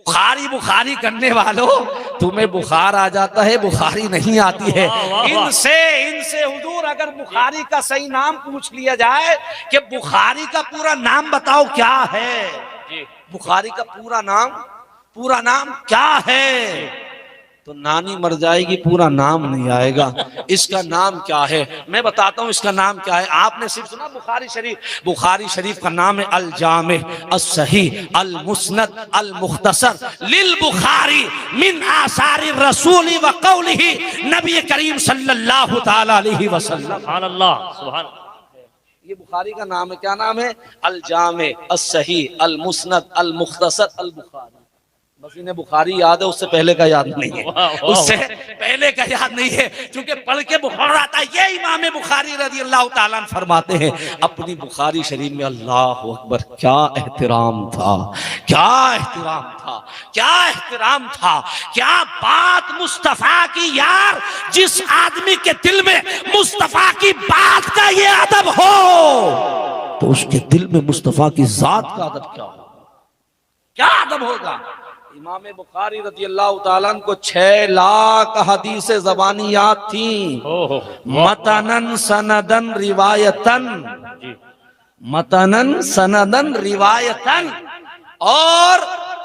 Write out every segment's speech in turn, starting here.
बुखारी बुखारी करने वालों, तुम्हें बुखार आ जाता है, बुखारी नहीं आती है। इनसे इनसे हुजूर अगर बुखारी का सही नाम पूछ लिया जाए कि बुखारी का पूरा नाम बताओ क्या है, बुखारी का पूरा नाम क्या है, तो नानी मर जाएगी, पूरा नाम नहीं आएगा। इसका नाम क्या है, मैं बताता हूं इसका नाम क्या है। आपने सिर्फ सुना बुखारी शरीफ, बुखारी शरीफ का नाम है अल जामे अस सही अल मुस्नद अल मुख्तसर लिल बुखारी मिन आसारी रसूली व कौलिही नबी करीम सल्लल्लाहु तआला अलैहि वसल्लम। सुभान अल्लाह, सुभान। ये बुखारी का नाम है। क्या नाम है? अल जामे अस सही अल मुस्नद अल मुख्तसर अल बुखारी। बस इन्हें बुखारी याद है, उससे पहले का याद नहीं है, उससे पहले का याद नहीं है, क्योंकि पढ़ के बुखार आता है। ये इमाम बुखारी रज़ी अल्लाह ताला अन्हु फरमाते हैं अपनी बुखारी शरीफ में, अल्लाह अकबर, क्या एहतराम था, क्या एहतराम था, क्या एहतराम था, क्या बात मुस्तफा की यार। जिस आदमी के दिल में मुस्तफा की बात का ये अदब हो, तो उसके दिल में मुस्तफा की जात का अदब क्या हो, क्या अदब होगा। इमाम बुखारी रज़ी अल्लाह ताला को 6 लाख हदीस ज़बानी याद थी, मतनन सनदन रिवायतन, मतनन सनदन रिवायतन। और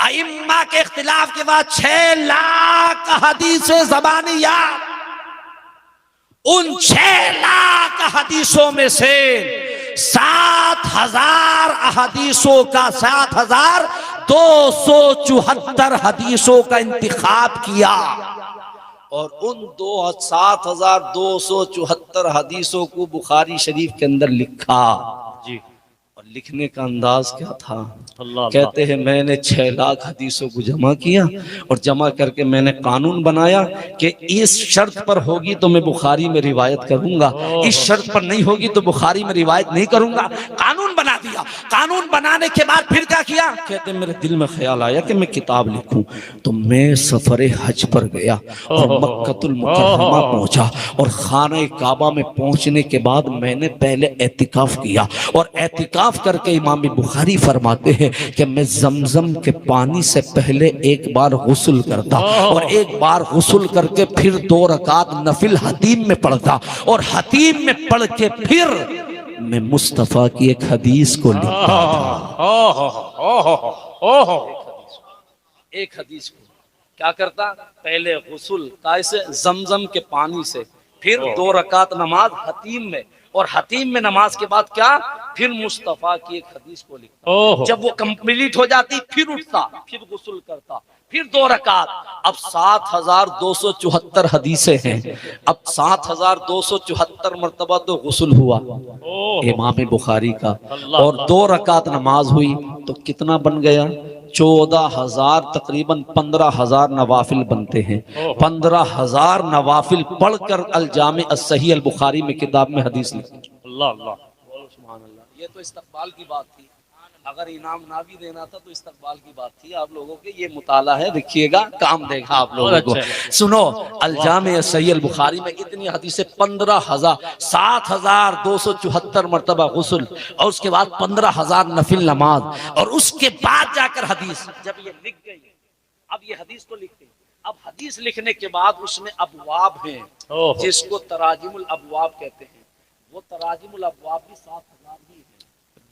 अइम्मा के इख्तिलाफ के बाद 6 लाख हदीस ज़बानी याद। उन 6 लाख हदीसों में से 7,000 अहदीसों का 7,274 हदीसों का इंतिखाब किया, और उन 7,274 हदीसों को बुखारी शरीफ के अंदर लिखा जी। और लिखने का अंदाज क्या था? अल्लाह कहते हैं मैंने 6 लाख हदीसों को जमा किया, और जमा करके मैंने कानून बनाया कि इस शर्त पर होगी तो मैं बुखारी में रिवायत करूंगा, इस शर्त पर नहीं होगी तो बुखारी में रिवायत नहीं करूंगा। कानून बना दिया। कानून बनाने के बाद फिर क्या किया? कहते हैं मेरे दिल में ख्याल आया कि मैं किताब लिखूं, तो मैं सफरे हज पर गया और मक्कतुल मुकर्रमा पहुंचा, और खाना काबा में पहुंचने के बाद मैंने पहले एतिकाफ किया, और एतिकाफ करके इमाम बुखारी फरमाते हैं कि मैं जमजम के पानी से पहले एक बार गुस्ल करता, और एक बार गुस्ल करके फिर 2 रकात नफिल हतीम में पढ़ता, और हतीम में पढ़ के फिर मैं मुस्तफा की एक हदीस को लिखता था। एक हदीस को क्या करता? पहले गुस्ल कैसे? जमजम के पानी से, फिर 2 रकात नमाज हतीम में, और हतीम में नमाज के बाद क्या? फिर मुस्तफा की एक हदीस को लिखता। जब वो कंप्लीट हो जाती फिर उठता, फिर गुस्ल करता, फिर 2 रकात। अब 7,274 हदीसें हैं। अब 7,274 मर्तबा तो गुस्ल हुआ इमाम बुखारी का, और 2 रकात नमाज हुई, तो कितना बन गया? 14,000, तकरीबन 15,000 नवाफिल बनते हैं। 15,000 नवाफिल पढ़कर अल जामे अस सही अल बुखारी में किताब में हदीस लिखी। अल्लाह अल्लाह, सुभान अल्लाह। ये तो इस्तकबाल की बात थी। अगर इनाम ना भी देना था तो इस्तकबाल की बात थी आप लोगों के। ये मुताला है, देखिएगा, काम देगा आप लोगों को। सुनो, अल जामे सही अल बुखारी में इतनी हदीसें, 15,000, 7,274 मरतबा गुस्ल, और उसके बाद 15,000 नफिल नमाज, और उसके बाद जाकर हदीस। जब ये लिख गई, अब ये हदीस तो लिख गई, अब हदीस लिखने के बाद उसमें अबवाब हैं, जिसको तराजिमुल अबवाब कहते हैं। वो तराजिमुल अबवाब भी 7,000 ही है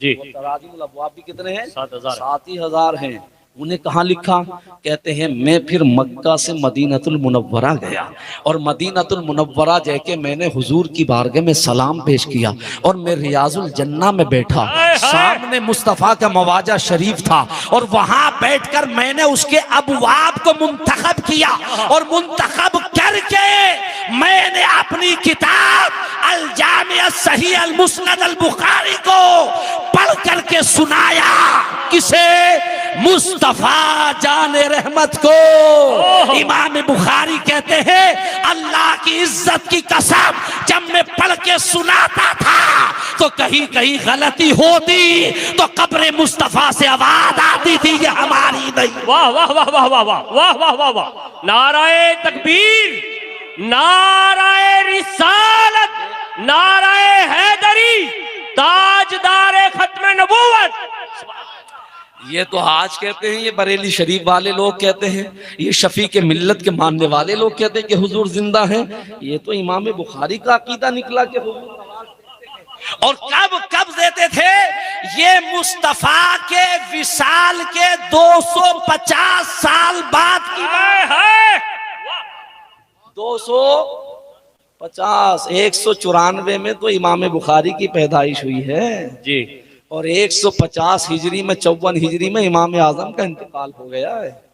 जी। वो तराजिमुल अबवाब भी कितने हैं? 7,000 हैं। उन्हें कहाँ लिखा? कहते हैं मैं फिर मक्का से मदीनतुल मुनव्वरा गया, और मदीनतुल मुनव्वरा जाके मैंने हुजूर की बारगाह में सलाम पेश किया, और मैं रियाजुल जन्ना में बैठा, सामने मुस्तफ़ा का मवाजा शरीफ था, और वहां बैठकर मैंने उसके अबवाब को मुंतखब किया, और मुंतखब करके मैंने अपनी किताब अल जामिया सही अल मुस्नद अल बुखारी को पढ़ करके सुनाया। किसे? मुस्तफा जाने रहमत को। इमाम बुखारी कहते हैं अल्लाह की इज्जत की कसम, जब मैं पढ़ के सुनाता था तो कहीं कहीं गलती होती तो कब्र मुस्तफा से आवाज आती थी, ये हमारी नहीं। वाह वाह वाह वाह वाह वाह वाह वाह वाह वाह, नाराए तकबीर, नाराए रिसालत, नाराए हैदरी, ताजदारे खत्म नबूवत। ये तो आज कहते हैं, ये बरेली शरीफ वाले लोग कहते हैं, ये शफी के मिल्लत के मानने वाले लोग कहते हैं कि हुजूर जिंदा हैं। ये तो इमाम बुखारी का अकीदा निकला कि हुजूर नमाज पढ़ते हैं। और कब देते थे? ये मुस्तफा के विसाल के 250 साल बाद की बात है। 250, 194 में तो इमाम बुखारी की पैदाइश हुई है जी, और 150 हिजरी में 54 हिजरी में इमाम आजम का इंतकाल हो गया है।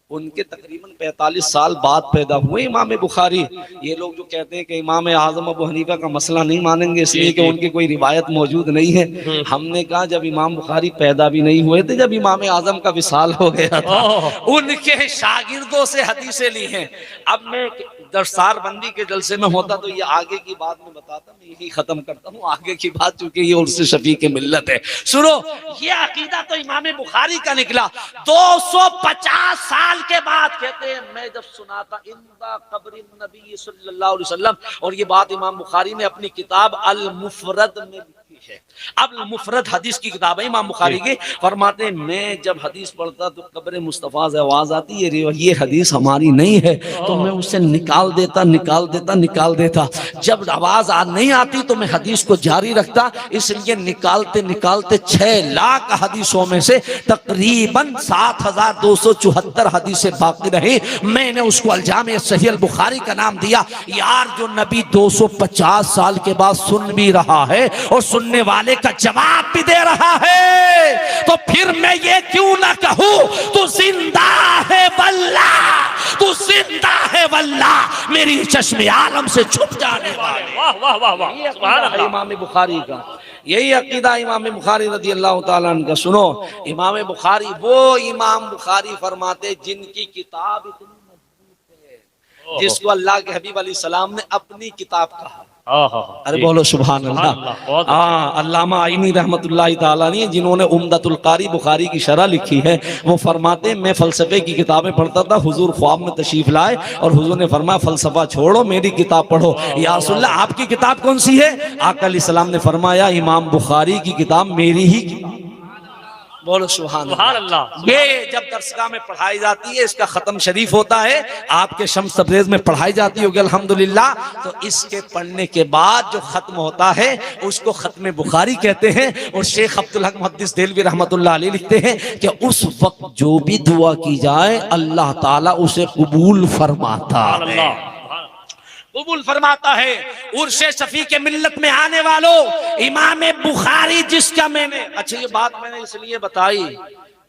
उनके तकरीबन 45 साल बाद पैदा हुए इमाम बुखारी। ये लोग जो कहते हैं कि इमाम आजम अबू हनीफा का मसला नहीं मानेंगे इसलिए कि उनकी कोई रिवायत मौजूद नहीं है। हमने कहा जब इमाम बुखारी पैदा भी नहीं हुए थे, जब इमाम आजम का विसाल हो गया था, उनके शागिर्दों से हदीसें ली हैं। अब मैं दरसार बंदी के जलसे में होता तो ये आगे की बात में बताता, मैं यही खत्म करता हूँ आगे की बात, चूंकि ये उर्से शफी के मिल्लत है। सुनो, ये अकीदा तो इमाम बुखारी का निकला 250 साल के बाद। कहते हैं मैं जब सुना था इंदा कब्र नबी सल्लल्लाहु अलैहि वसल्लम, और ये बात इमाम बुखारी ने अपनी किताब अल मुफरद में लिखी है। अब मुफरद हदीस की किताब है इमाम बुखारी की। फरमाते मैं जब हदीस पढ़ता तो कब्र मुस्तफा से आवाज आती है, ये हदीस हमारी नहीं है, तो मैं उसे निकाल देता। जब आवाज नहीं आती तो मैं हदीस को जारी रखता। इसलिए निकालते 6 लाख हदीसों में से तकरीबन 7274 हदीसें बाकी रही। मैंने उसको अलजामे सही अल बुखारी का नाम दिया। यार, जो नबी 250 साल के बाद सुन भी रहा है और सुनने वाले का जवाब भी दे रहा है, तो फिर मैं ये क्यों ना कहूं तू जिंदा है वल्लाह, तू जिंदा है वल्लाह, मेरी चश्मे आलम से छुप जाने वाले। वाह वाह वाह वाह, सुभान अल्लाह। इमाम बुखारी का यही अकीदा इमाम बुखारी रज़ी अल्लाह तआला अन्हु का। सुनो, इमाम बुखारी वो इमाम बुखारी फरमाते जिनकी किताब इतनी मजबूत है, जिसको अल्लाह के हबीब अलैहि सलाम ने अपनी किताब कहा। अरे बोलो सुभान अल्लाह। अल्लामा आइनी रहमतुल्लाह ताला ने, जिन्होंने उम्दतुल कारी बुखारी की शरह लिखी है, वो फरमाते मैं फलसफे की किताबें पढ़ता था, हुजूर ख्वाब में तशरीफ लाए और हुजूर ने फरमाया फलसफा छोड़ो, मेरी किताब पढ़ो। या रसूलल्लाह, आपकी किताब कौन सी है? आका अलैहिस्सलाम ने फरमाया इमाम बुखारी की किताब मेरी ही किताब। बोलो सुभान अल्लाह। ये जब दरसगाह में पढ़ाई जाती है, इसका खत्म शरीफ होता है, आपके शम्स तब्रेज में पढ़ाई जाती होगी अल्हम्दुलिल्लाह, तो इसके पढ़ने के बाद जो खत्म होता है उसको खत्म बुखारी कहते हैं। और शेख अब्दुल हक मुहद्दिस देलवी रहमतुल्लाह अलैह लिखते हैं कि उस वक्त जो भी दुआ की जाए अल्लाह ताला उसे कबूल फरमाता है, कबूल फरमाता है। उर्से शफी के मिल्लत में आने वालों, इमाम बुखारी जिसका मैंने, अच्छा ये बात मैंने इसलिए बताई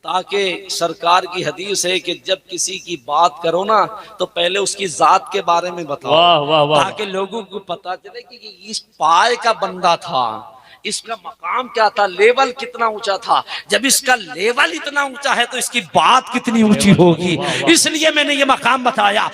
ताकि सरकार की हदीस है कि जब किसी की बात करो ना तो पहले उसकी जात के बारे में बताओ। वाह वाह वाह, ताकि लोगों को पता चले कि इस पाए का बंदा था, इसका मकाम क्या था, लेवल कितना ऊंचा था। जब इसका लेवल इतना ऊंचा है तो इसकी बात कितनी ऊंची होगी, इसलिए मैंने ये मकाम बताया।